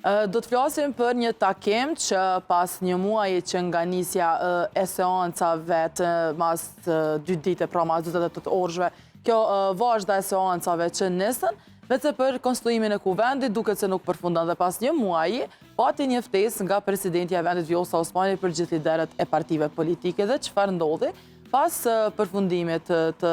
Do të flasim për një takim që pas një muaji që nga nisja e seancave të mas 2 dite, pra mas 28 orëshve, kjo vazhda e seancave që nisën, vetë për konstituimin e kuvendit, duket se nuk përfundan dhe pas një muaji, pati një ftesë nga presidentja e vendit Vjosa Osmani për gjithë liderët e partive politike dhe çfarë ndodhi pas përfundimit të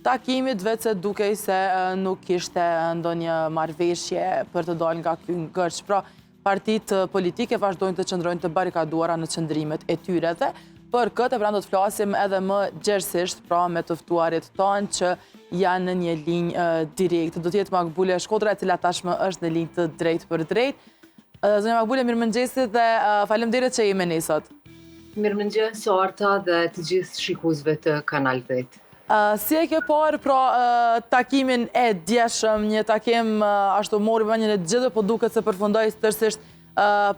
takimit, vetë se dukej se nuk ishte ndonjë marrëveshje për të dalë nga ky ngërç. Pra, partitë politike vazhdojnë të qëndrojnë të barikaduara në qëndrimet e tyre dhe për këtë do të flasim edhe më gjerësisht, pra me të ftuarit tonë që janë në një linjë direkt. Do të jetë Makbule Shkodra, e cila tashmë është në linjë të drejtë për drejtë. Zonja Makbule, mirëmëngjesit dhe faleminderit që jemi ne sot. Mirëmëngjes Arta dhe të gjithë shikuesve të Kanal 8. Si e ke parë pra takimin e djeshëm, një takim ashtu mori vënjën e gjithë, po duket se përfundoi tërësisht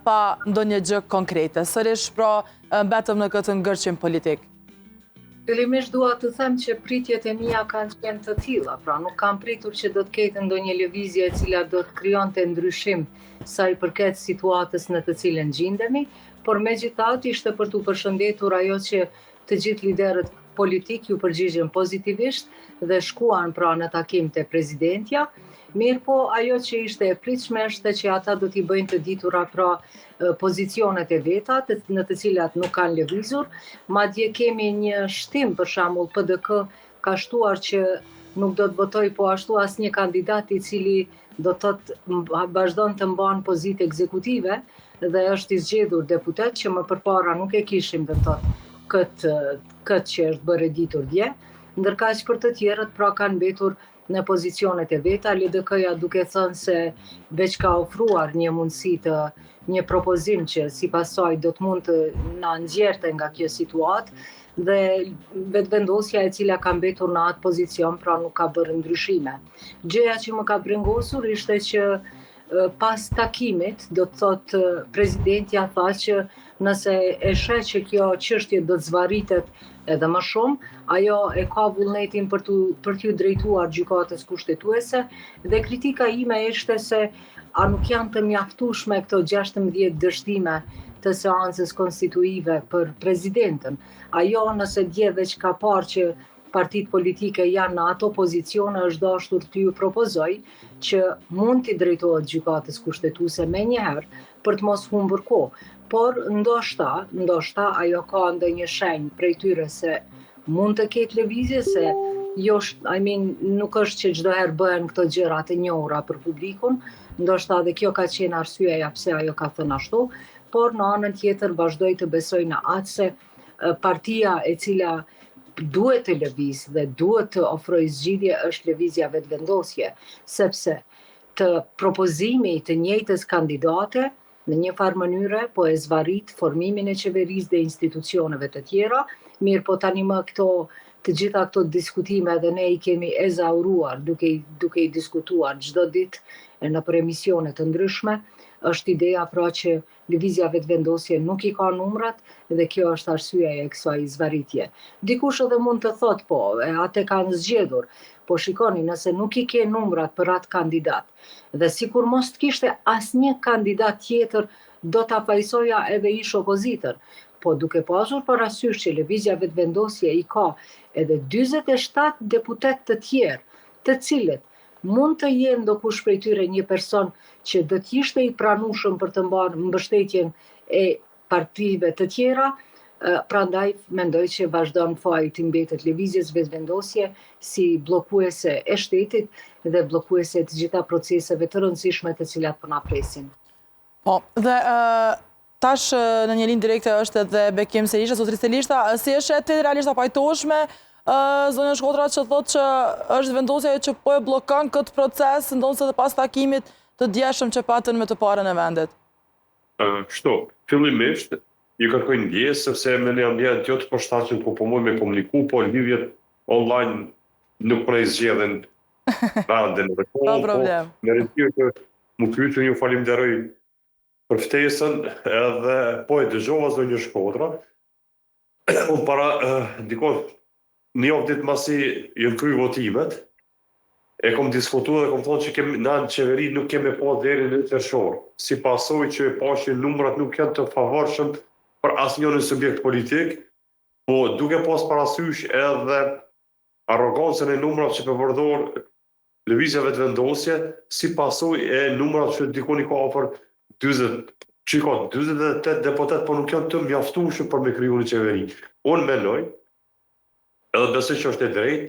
pa ndonjë gjë konkrete. Sërish pra mbetëm në këtë ngërçim politik. Fillimisht dua të them që pritjet e mia kanë qenë të tilla, pra nuk kam pritur që do të ketë ndonjë lëvizje e cila do të krijonte ndryshim sa i përket situatës në të cilën gjendemi, por megjithatë ishte për t'u përshëndetur ajo që të gjithë liderët politik ju përgjigjen pozitivisht dhe shkuan pra në takim te presidentja. Mirë po, ajo që ishte e pritshme është që ata do t'i bëjnë të ditura pra pozicionet e veta në të cilat nuk kanë lëvizur. Madje kemi një shtim, për shembull PDK ka shtuar që nuk do të votoj po ashtu asnjë kandidat i cili do të vazhdon të mban pozitë ekzekutive dhe është i zgjedhur deputet që më përpara nuk e kishim do të thotë këtë që është bërë ditur dje, ndërkaq për të tjerët pra kanë mbetur në pozicionet e veta. LDK-ja duke thënë se veç ka ofruar një mundësi të një propozim që sipas saj do të mund të na nxjerrte nga kjo situatë dhe vetëvendosja e cila ka mbetur në atë pozicion pra nuk ka bërë ndryshime. Gjëja që më ka brengosur ishte që pas takimit, do të thotë presidentja tha që nëse e sheh që kjo çështje do të zvarritet edhe më shumë, ajo e ka vullnetin për t'ju drejtuar gjykatës kushtetuese dhe kritika ime ishte se a nuk janë të mjaftueshme këto 16 dështime të seancës konstituive për presidentën. Ajo nëse dje veç ka parë që partitë politike janë në ato pozicione, është dashur t'ju propozoj që mund t'i drejtohet gjykatës kushtetuese menjëherë për të mos humbur kohë. Por ndoshta ajo ka ndonjë shenjë prej tyre se mund të ketë lëvizje, se jo, nuk është që çdo herë bëhen këto gjëra të njohura për publikun, ndoshta edhe kjo ka qenë arsyeja pse ajo ka thënë ashtu, por në anën tjetër vazhdoj të besoj në atë se partia e cila duhet të lëviz dhe duhet të ofrojë zgjidhje është lëvizja vetëvendosje, sepse të propozimi të njëjtës kandidate në një farë mënyre po e zvarrit formimin e qeverisë dhe institucioneve të tjera. Mirë po tani më të gjitha këto diskutime dhe ne i kemi ezauruar duke i diskutuar çdo ditë nëpër emisione të ndryshme. Është ideja pra që lëvizja vetëvendosje nuk i ka numrat dhe kjo është arsyeja e kësaj zvarritje. Dikush edhe mund të thotë po, atë kanë zgjedhur. Po shikoni, nëse nuk i ke numrat për atë kandidat dhe sikur mos të kishte asnjë kandidat tjetër, do ta fajsoja edhe ish opozitër. Po duke pasur parasysh që lëvizja vetëvendosje i ka edhe 47 deputet të tjerë, të cilët mund të jenë ndokush prej tyre një person që do të ishte i pranueshëm për të mbarë mbështetjen e partive të tjera, prandaj mendoj që vazhdon faji të mbetet lëvizjes vetëvendosje si bllokuese e shtetit dhe bllokuese të gjitha proceseve të rëndësishme të cilat po na presin. Po, dhe tash në një linjë direkte është edhe Bekim Selisha, zotri Selisha, si është ti realisht pajtohesh me zonja Shkodra që thotë që është vendosja që po e bllokon këtë proces, ndoshta edhe pas takimit të djeshëm që patën me të parën e vendit? Kështu, fillimisht ju kërkoj ndjesë sepse me ne ambient jo të përshtatshëm po mund me komuniku, po lidhjet online nuk prej zgjedhin vendin dhe kohë, po me rëndësishme që më pyetën, ju falenderoj për ftesën edhe po e dëgjova zonjë Shkodra. Unë para dikon një javë ditë masi janë kryer votimet, e kom diskutuar dhe kom thonë që na në qeveri nuk kemi pa deri në qershor. Si pasojë që pashë numrat nuk janë të favorshëm për asnjë subjekt politik, po duke pas parasysh edhe arrogancën e numrave që përdor lëvizjeve të vendosje, si pasojë e numrave që dikoni ka afër 48 deputet, po nuk janë të mjaftueshëm për me kriju një qeveri. Unë mendoj, edhe besoj që është e drejtë,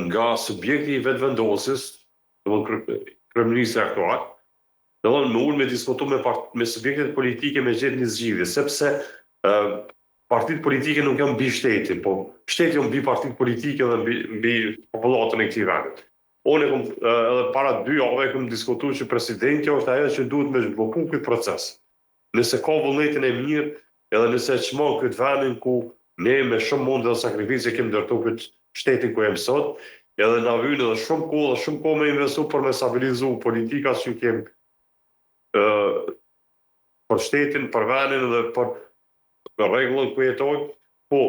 nga subjekti i vetëvendosjes, kryeministri aktual, me unë me diskutu me subjektet politike me gjetë një zgjidhje, sepse partitë politike nuk janë mbi shtetin, po shteti janë mbi partitë politike dhe mbi popullatën e këtij vendi. Unë edhe para 2 javëve kam diskutuar që presidenti është ajo që duhet me zhblloku këtë proces. Nëse ka vullnetin e mirë, edhe nëse çmon këtë vendin ku ne me shumë mundë dhe sakrificë kemi ndërtuar këtë shtetin ku jemi sot, edhe na vjen edhe shumë kohë me investu për me stabilizu politikat që kemi për shtetin, për vendin dhe për rregullën ku jetojmë. Po,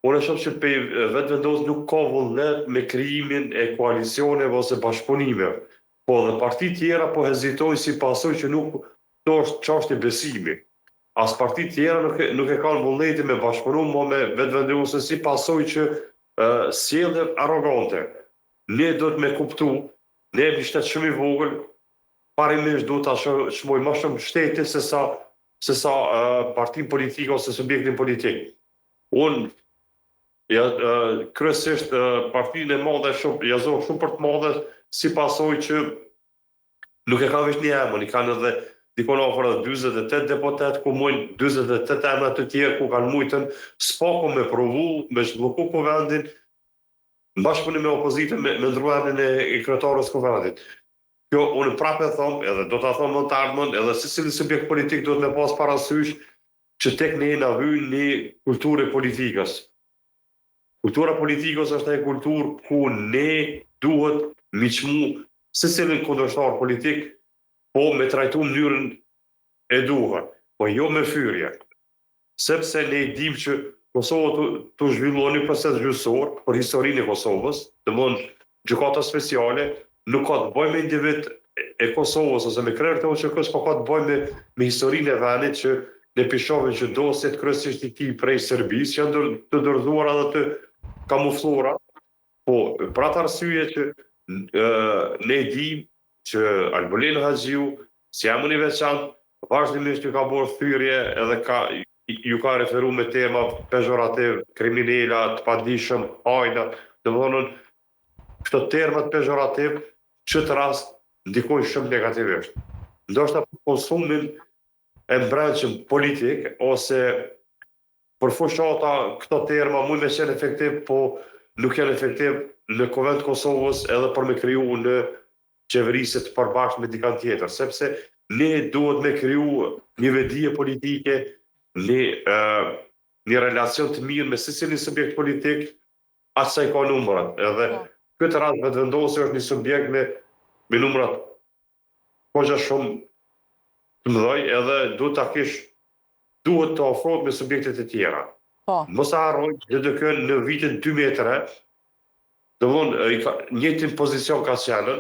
unë shoh që vetëvendosja nuk ka vullnet me krijimin e koalicioneve ose bashkëpunimeve. Po dhe partitë tjera po hezitojnë si pasojë që nuk do është çështje besimi. As partitë tjera nuk e kanë vullnetin me bashkëpunim me vetëvendosjen si pasojë që sjellje arrogante. Ne do të me kuptu, ne jemi shtet shumë i vogël, parimisht duhet ta shmoj më shumë shtetin se sa partin politik ose subjektin politik. Unë kryesisht partinë e madhe ja zoh shumë për të madhe si pasojë që nuk e ka vetëm një emër, i kanë edhe dikon afër 48 deputet, ku mujnë 48 emra të tjerë ku kanë mujtën s'pako me provu, me zhblloku kuvendin, në bashkëpunim me opozitën, me ndruanin e kryetarës kuvendit. Kjo unë prapë e them, edhe do ta them më të ardhmen, edhe secili subjekt politik duhet me pas parasysh që tek ne na vjen një kulturë politikës. Kultura politikës është e kulturë ku ne duhet miqmu secilin kundërshtar politik, po me trajtu mënyrën e duhur, po jo me fyrje. Sepse ne dim që Kosova të zhvilluar një proces gjyqësor për historinë e Kosovës, domthonë gjykata speciale nuk ka të bëjë me individ e Kosovës ose me krerët e OÇK-s, po ka të bëjë me historinë e vendit që ne pishovin që dosjet kryesisht i tij prej Serbisë që janë të dorëzuara dhe të kamufluara. Po për atë arsye që ne dim që Albulin Haxhiu, si emër i veçantë, vazhdimisht ju ka bërë thyrje edhe ju ka referu me tema pejorativ, kriminela, të padijshëm, hajna, domthonë këto termat pejorativ që të rast ndikojnë shumë negativisht. Ndoshta për konsumin e brendshëm politik ose për fushata këto terma mund me qenë efektiv, po nuk janë efektiv në kuvend Kosovës edhe për me kriju në qeverisë të përbashkët me dikant tjetër, sepse ne duhet me kriju një vedije politike, një relacion të mirë me secilin subjekt politik, aq sa i ka numrat. Edhe këtë rast vetëvendosja është një subjekt me numrat hoxha shumë të mëdhej, edhe duhet të ofrohet me subjektet e tjera. Mos harrojmë që në vitin 2003, domthonë njëjtin pozicion ka qenë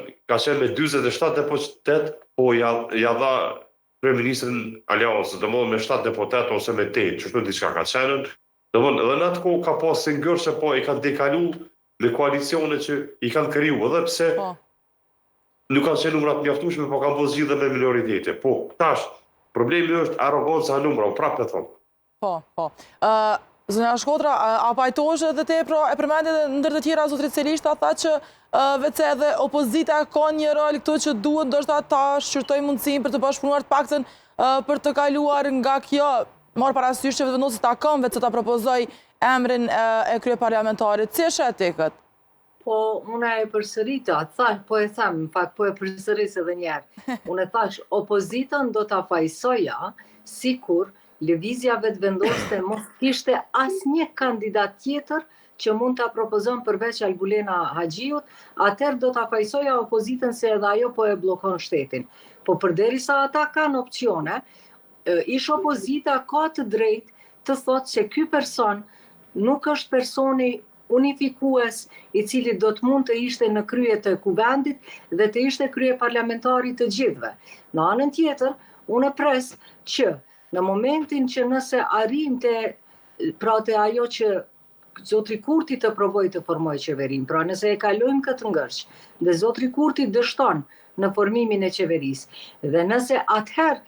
me 47 deputet, po ja dha kryeministrin aleancës, domthonë me 7 deputet ose me 8, çështën diçka ka qenë. Domthonë edhe në atë kohë ka pas singër që po i kanë dekalu me koalicione që i kanë kriju, edhe pse nuk kanë qenë numrat mjaftueshme, po kanë bërë zgjidhje me minoritete. Po tash problemi është arroganca e numrave, prapë e them. Po. Zonja Shkodra, a pajtohesh edhe te e përmendit edhe ndër të tjera zotrit Selishta tha që vetë edhe opozita ka një rol këtu që duhet ndoshta ta shqyrtojë mundësinë për të bashkëpunuar të paktën për të kaluar nga kjo, marr parasysh që vetëvendosja ta kanë vetë ta propozoj emrin e kryeparlamentarit. Si është atë këtë? Po, unë e përsërita, po e them, në fakt, po e përsëris edhe njerë. Unë e thash, opozitën do ta fajsoja sikur lëvizja vetëvendosje mos kishte asnjë kandidat tjetër që mund ta propozon përveç Albulena Haxhiut, atëherë do ta fajsoja opozitën se edhe ajo po e bllokon shtetin. Po përderisa ata kanë opsione, ish opozita ka të drejtë të thotë se ky person nuk është personi unifikues i cili do të mund të ishte në krye të kuvendit dhe të ishte krye parlamentari të gjithëve. Në anën tjetër, unë pres që në momentin që nëse arrim të ajo që Zotri Kurti të provoj të formoj qeverin, pra nëse e kalojmë këtë ngërç, dhe Zotri Kurti dështon në formimin e qeverisë, dhe nëse atëherë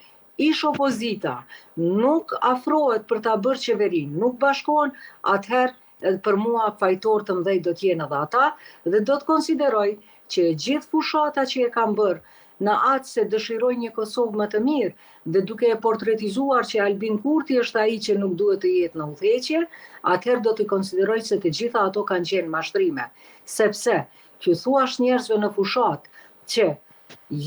ish opozita nuk afrohet për ta bërë qeverin, nuk bashkohen, atëherë për mua fajtor të mdhej do t'jenë edhe ata, dhe do të konsideroj që gjithë fushata që e kam bërë në atë se dëshiroj një Kosovë më të mirë, dhe duke e portretizuar që Albin Kurti është ai që nuk duhet të jetë në udhëheqje, atëherë do të konsideroj se të gjitha ato kanë qenë mashtrime. Sepse, që thuash njerëzve në fushat që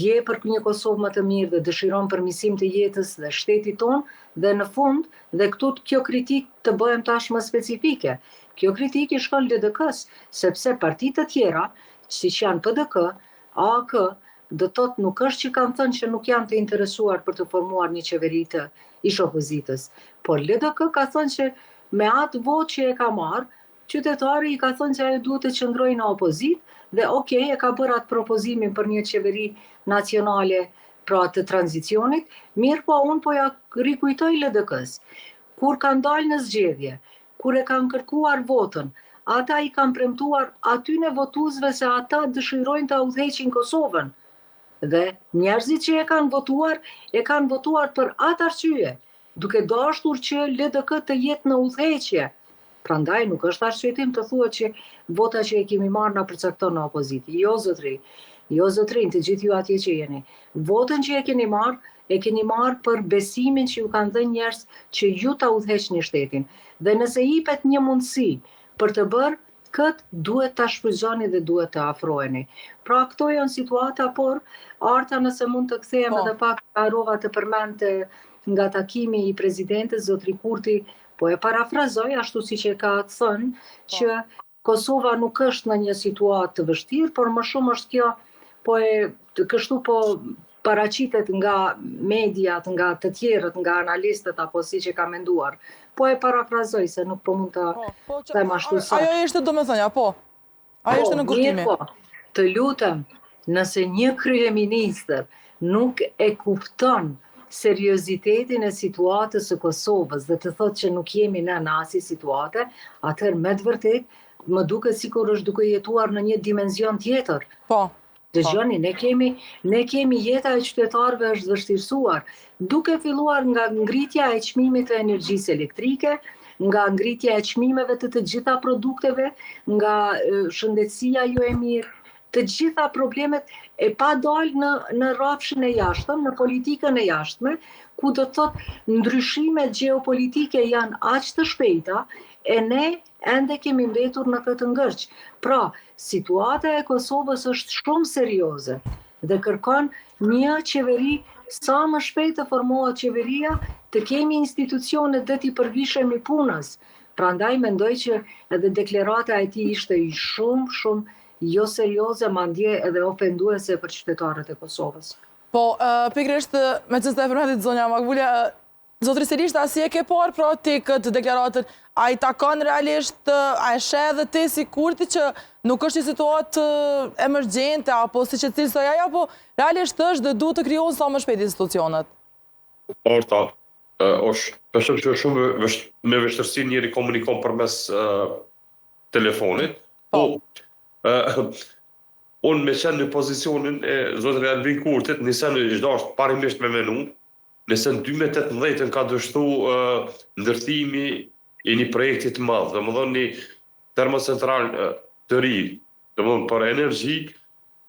je për një Kosovë më të mirë dhe dëshiron përmirësim të jetës dhe shtetit tonë, dhe në fund, dhe këtu kjo kritik të bëhem tash më specifike. Kjo kritik i shkon LDK-s, sepse partitë të tjera, siç janë PDK, AK, do thotë nuk është që kanë thënë që nuk janë të interesuar për të formuar një qeveri të ish opozitës, por LDK ka thënë që me atë votë që e ka marrë, qytetari i ka thënë se ajo duhet të qëndrojë në opozitë dhe okay, e ka bërë atë propozimin për një qeveri nacionale, pra të tranzicionit, mirë po unë po ja rikujtoj LDK-s. Kur kanë dalë në zgjedhje, kur e kanë kërkuar votën, ata i kanë premtuar atyne votuesve se ata dëshirojnë të udhëheqin Kosovën. Dhe njerëzit që e kanë votuar për atë arsye, duke dashur që LDK të jetë në udhëheqje. Prandaj nuk është arsyetim të thuhet që vota që e kemi marrë na përcakton në opozitë. Jo zotrin, të gjithë ju atje që jeni. Votën që e keni marrë për besimin që ju kanë dhënë njerëz që ju ta udhëheqni shtetin. Dhe nëse jepet një mundësi për të bërë këtë, duhet ta shfrytëzoni dhe duhet të afroheni. Pra këto janë situata, por Arta nëse mund të kthehem edhe pak harova të përmend nga takimi i presidentes Zotri Kurti, po e parafrazoj ashtu siç e ka thënë që Kosova nuk është në një situatë të vështirë, por më shumë është kjo kështu paraqitet nga mediat, nga të tjerët, nga analistët apo siç e ka menduar. Po e parafrazoj se nuk po mund të them ashtu sa. Ajo ishte domethënia, po. Ajo ishte në kuptimin. Po, të lutem, nëse një kryeministër nuk e kupton seriozitetin e situatës së Kosovës dhe të thotë që nuk jemi në asnjë situate, atëherë me të vërtetë më duket sikur është duke jetuar në një dimension tjetër. Po. Dëgjoni, ne kemi jeta e qytetarëve është vështirësuar, duke filluar nga ngritja e çmimit të energjisë elektrike, nga ngritja e çmimeve të gjitha produkteve, nga shëndetësia jo e mirë, të gjitha problemet e pa dalë në rrafshin e jashtëm, në politikën e jashtme, ku do të thotë ndryshimet gjeopolitike janë aq të shpejta, e ne ende kemi mbetur në këtë ngërç. Pra, situata e Kosovës është shumë serioze dhe kërkon një qeveri sa më shpejt të formohet qeveria, të kemi institucione dhe t'i përvishemi punës. Prandaj mendoj që edhe deklarata e tij ishte shumë jo serioze, madje edhe ofenduese për qytetarët e Kosovës. Po, pikërisht me çështë e përmendit zonja Makbule, zotri Selisht, a si e ke parë pra ti këtë deklaratën? A i takon realisht, a e sheh edhe ti si Kurti që nuk është një situatë emergjente, apo si që cilësoj ajo, apo realisht është dhe duhet të krijohen sa më shpejt institucionet? Orta, besoj që shumë me vështirësi njëri komunikon përmes telefonit. Po, unë me qenë në pozicionin e zotrit Albin Kurtit, nisen çdo është parimisht me menu, nëse në 2018 ka dështu ndërtimi i një projekti të madh, domethënë një termocentral të ri, domethënë për energji,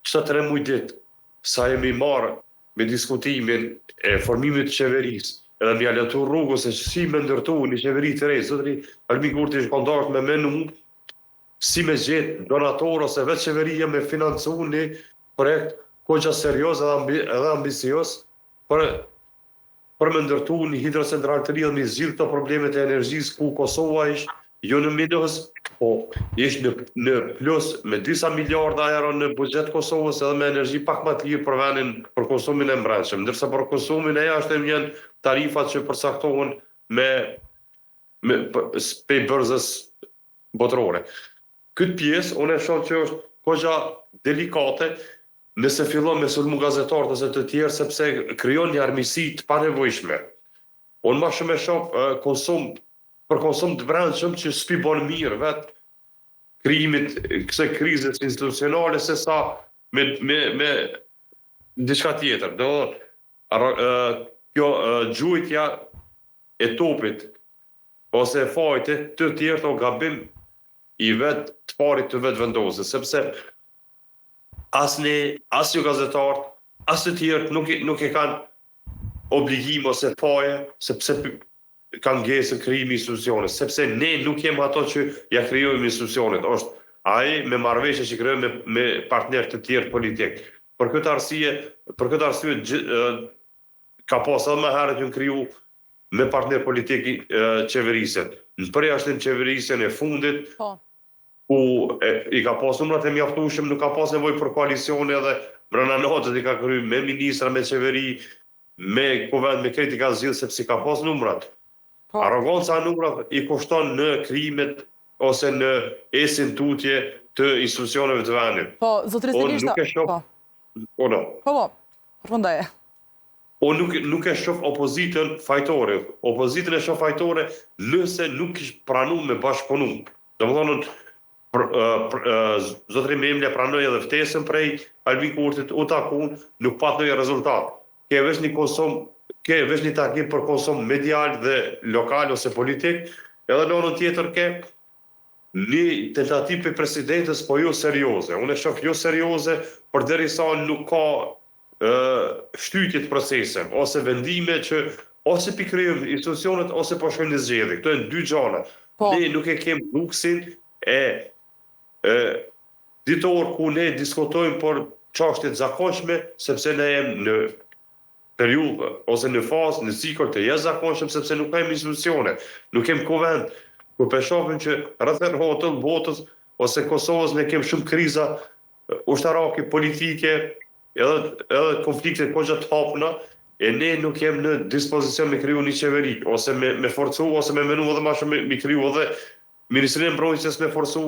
çdo 3 muaj ditë sa jemi marrë me diskutimin e formimit të qeverisë, edhe më alatu rrugës se si me ndërtu një qeveri të re, zotri Albin Kurti është kontakт me menu, si me gjetë donator ose vetë qeveria me financu një projekt koqa serios edhe ambicios për me ndërtu një hidrocentral të ri dhe me zgjidhë këto problemet e energjisë ku Kosova ishtë jo në minus, po ishtë në plus me disa miliarda euro në buxhet Kosovës edhe me energji pak më të lirë për vendin për konsumin e mbrëmshëm, ndërsa për konsumin e jashtëm janë tarifat që përcaktohen me bërzës botërore. këtë pjesë, unë e shoh që është goxha delikate nëse fillon me sulmu gazetarët ose të tjerë, sepse krijon një armiqësi të panevojshme. Unë më shumë e shoh për konsum të brendshëm që s'pi bën mirë vetë krijimit kësaj krizës institucionale se sa me diçka tjetër. Kjo gjujtja e topit ose e fajtit të tjerë o gabim i vetë të parit të vetë vendosës, sepse as jo gazetarët, as të tjerë nuk e kanë obligim ose faje, sepse kanë ngesë krijimi institucionit, sepse ne nuk jemi ato që ja krijojmë institucionet, është ai me marrëveshje që krijojmë me partnerë të tjerë politik. Për këtë arsye ka pas edhe më herët ju kriju me partner politik qeverisën. Në përjashtim qeverisën e fundit, ku i ka pas numrat e mjaftueshëm, nuk ka pas nevojë për koalicione edhe brenda natës i ka kryer me ministra, me qeveri, me kuvend, me krejt i ka zgjidhur sepse ka pas numrat. Arroganca e numrat i kushton në krijimet ose në esin tutje të institucioneve të vendit. Po, zotëri Sinisha. Përfundoje. Unë nuk e shoh opozitën fajtore. Opozitën e shoh fajtore nëse nuk ish pranuar me bashkëpunim. Domethënë, zotëri Memle pranoi edhe ftesën prej Albin Kurtit, u takun, nuk pat ndonjë rezultat. Ke veç një takim për konsum medial dhe lokal ose politik, edhe në anën tjetër ke një tentativë për presidentës, po jo serioze. Unë e shoh jo serioze, përderisa nuk ka shtytje të proceseve, ose vendime që ose pikrijojmë institucionet, ose po shkojmë në zgjedhje. Këto janë dy gjëra. Ne nuk e kemi luksin ditor ku ne diskutojmë për çështje të zakonshme, sepse ne jemi në periudhë ose në fazë, në cikël të jashtëzakonshëm, sepse nuk kemi institucione, nuk kemi kuvend. Kur po shohim që rreth rrotën botës ose Kosovës ne kemi shumë kriza ushtarake, politike, edhe konflikte goxha të hapuna, e ne nuk jemi në dispozicion me kriju një qeveri, ose me forcu, ose me menu edhe ma shumë me kriju edhe Ministrinë e Mbrojtjes me forcu.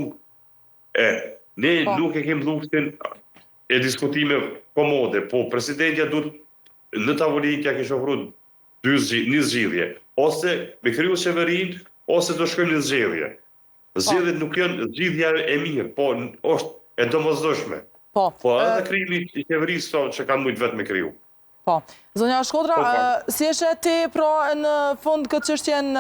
Ne nuk e kemi luftin e diskutime komode, po presidentja duhet në tavolinë kja kishë ofruar një zgjidhje, ose me kriju qeverinë, ose do shkojmë në zgjedhje. Zgjedhjet nuk janë zgjidhja e mirë, po është e domosdoshme. Po edhe krijimi i qeverisë që kanë mujtë vetë me kriju. Po. Zonja Shkodra, si e sheh ti pra në fund këtë çështjen,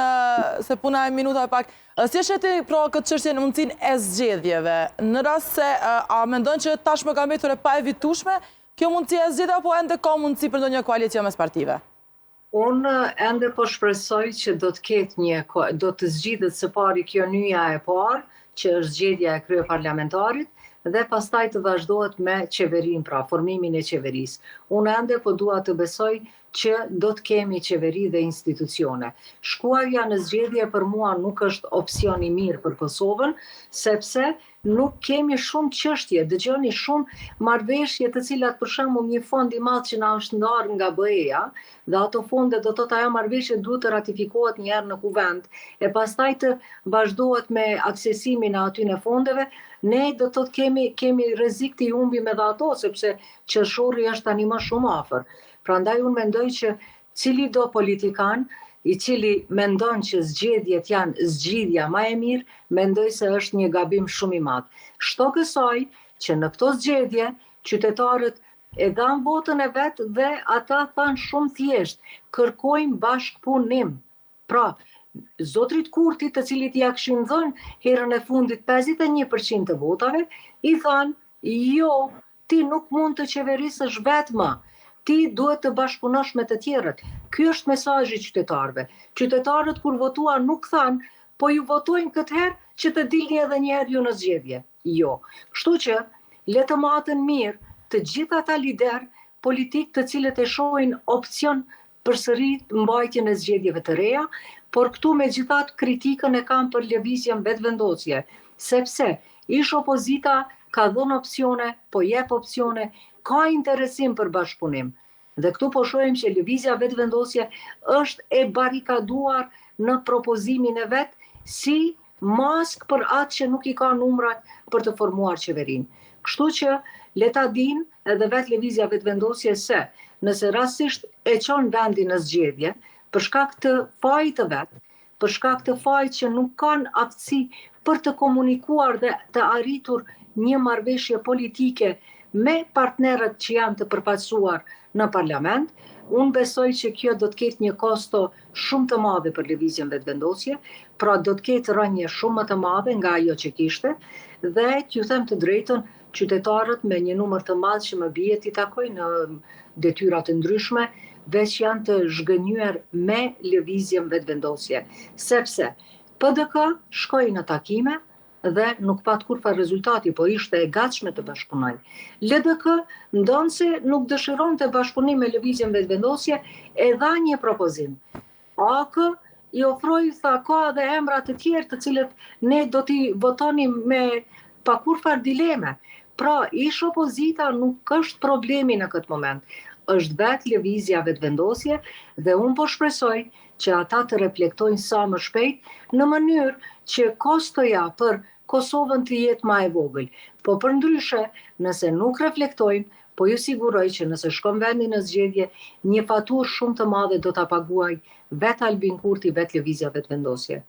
se puna e minuta e pak, si e sheh ti pra këtë çështje në mundësinë e zgjedhjeve, në rast se a mendon që tashmë ka mbetur e pa evitueshme kjo mundësi e zgjedhjeve, apo ende ka mundësi për ndonjë koalicion mes partive? Unë ende po shpresoj që do të zgjidhet së pari kjo nyja e parë, që është zgjedhja e kryeparlamentarit, dhe pastaj të vazhdohet me qeverin, pra formimin e qeverisë. Unë ende po dua të besoj që do të kemi qeveri dhe institucione. Shkuarja në zgjedhje për mua nuk është opsion i mirë për Kosovën, sepse nuk kemi shumë çështje, dëgjoni shumë marrëveshje të cilat për shembull një fond i madh që na është ndarë nga BE-ja, dhe ato fonde do të thotë ajo marrëveshje duhet të ratifikohet një herë në kuvend, e pastaj të vazhdohet me aksesimin e aty në fondeve, ne do të kemi rrezik të humbim edhe ato, sepse qershori është tani më shumë afër. Prandaj unë mendoj që cili do politikan i cili mendon që zgjedhjet janë zgjidhja më e mirë, mendoj se është një gabim shumë i madh. Shto kësaj që në këto zgjedhje qytetarët e dhanë votën e vet dhe ata thanë shumë thjesht, kërkojmë bashkëpunim. Pra, zotrit Kurti, të cilit ja kishin dhënë herën e fundit 51% të votave, i thanë, jo, ti nuk mund të qeverisësh vetëm. Ti duhet të bashkëpunosh me të tjerët. Ky është mesazhi i qytetarëve. Qytetarët kur votuan nuk thanë, po ju votojnë këtë herë që të dilni edhe një herë ju në zgjedhje. Jo. Kështu që le të maten mirë të gjithë ata lider politik të cilët e shohin opcion përsëri mbajtjen e zgjedhjeve të reja, por këtu megjithatë kritikën e kam për lëvizjen vetëvendosje, sepse ish opozita ka dhënë opsione, po jep opsione, ka interesim për bashkëpunim. Dhe këtu po shohim që lëvizja vetëvendosje është e barikaduar në propozimin e vet si mask për atë që nuk i ka numrat për të formuar qeverinë. Kështu që le ta dinë edhe vetë lëvizja vetëvendosje se nëse rastisht e çon vendin në zgjedhje për shkak të fajit të vet, për shkak të fajit që nuk kanë aftësi për të komunikuar dhe të arritur një marrëveshje politike me partnerët që janë të përfaqësuar në parlament, unë besoj që kjo do të ketë një kosto shumë të madhe për lëvizjen vetëvendosje, pra do të ketë rënje shumë më të madhe nga ajo që kishte, dhe t'ju them të drejtën, qytetarët me një numër të madh që më bie t'i takoj në detyra të ndryshme, veç janë të zhgënjur me lëvizjen vetëvendosje, sepse PDK shkoi në takime dhe nuk pat kurrë rezultati, po ishte e gatshme të bashkëpunoj. LDK ndonë se nuk dëshiron të bashkëpunim me lëvizjen vetëvendosje, e dha një propozim. AK i ofroi, tha, ka edhe emra të tjerë të cilët ne do t'i votonim me pa kurrë dileme. Pra, ish opozita nuk është problemi në këtë moment. Është vetë lëvizja vetëvendosje dhe unë po shpresoj që ata të reflektojnë sa më shpejt në mënyrë që kostoja për Kosovën të jetë ma e vogël. Po përndryshe, nëse nuk reflektojnë, po ju siguroj që nëse shkon vendi në zgjedhje, një faturë shumë të madhe do ta paguaj vetë Albin Kurti, vetë lëvizja vetëvendosje.